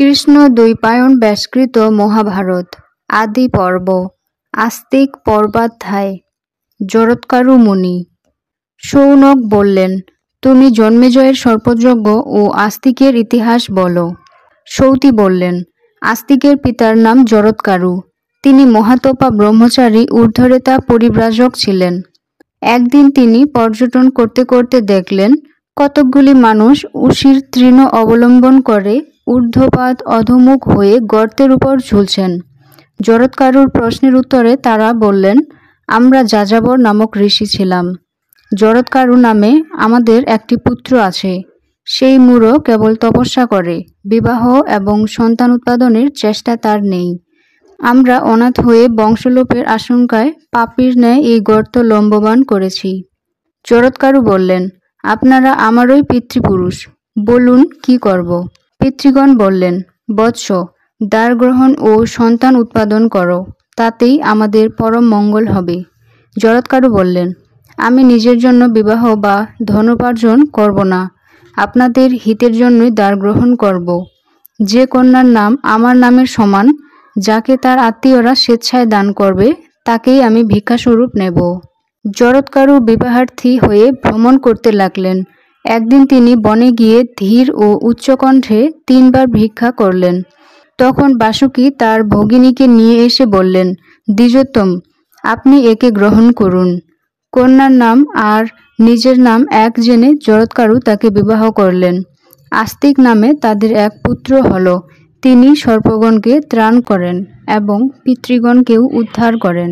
কৃষ্ণ দ্বৈপায়ন ব্যাসকৃত মহাভারত আদি পর্ব আস্তিক পর্বাধ্যায়। জরৎকারু মুনি। শৌনক বললেন, তুমি জন্মেজয়ের সর্পযজ্ঞ ও আস্তিকের ইতিহাস বলো। সৌতি বললেন, আস্তিকের পিতার নাম জরৎকারু। তিনি মহাতপা ব্রহ্মচারী ঊর্ধ্বরেতা পরিব্রাজক ছিলেন। একদিন তিনি পর্যটন করতে করতে দেখলেন কতকগুলি মানুষ উশির তৃণ অবলম্বন করে ঊর্ধ্বপাত অধোমুখ হয়ে গর্তের উপর ঝুলছেন। জরৎকারুর প্রশ্নের উত্তরে তারা বললেন, আমরা যাযাবর নামক ঋষি ছিলাম। জরৎকারু নামে আমাদের একটি পুত্র আছে। সেই মূঢ় কেবল তপস্যা করে, বিবাহ এবং সন্তান উৎপাদনের চেষ্টা তার নেই। আমরা অনাথ হয়ে বংশলোপের আশঙ্কায় পাপীর ন্যায় এই গর্ত লম্ববান করেছি। জরৎকারু বললেন, আপনারা আমারই পিতৃপুরুষ, বলুন কি করব। পিতৃগণ বললেন, বৎস, দ্বার গ্রহণ ও সন্তান উৎপাদন করো, তাতেই আমাদের পরম মঙ্গল হবে। জরৎকারু বললেন, আমি নিজের জন্য বিবাহ বা ধনোপার্জন করব না, আপনাদের হিতের জন্যই দ্বার গ্রহণ করব। যে কন্যার নাম আমার নামের সমান, যাকে তার আত্মীয়রা স্বেচ্ছায় দান করবে, তাকেই আমি ভিক্ষাস্বরূপ নেব। জরৎকারু বিবাহার্থী হয়ে ভ্রমণ করতে লাগলেন। একদিন তিনি বনে গিয়ে ধীর ও উচ্চকণ্ঠে 3 বার ভিক্ষা করলেন। তখন বাসুকী তার ভগিনীকে নিয়ে এসে বললেন, দ্বিজোত্তম, আপনি একে গ্রহণ করুন। কন্যার নাম আর নিজের নাম এক জেনে জরৎকারু তাকে বিবাহ করলেন। আস্তিক নামে তাদের এক পুত্র হল। তিনি সর্পগণকে ত্রাণ করেন এবং পিতৃগণকেও উদ্ধার করেন।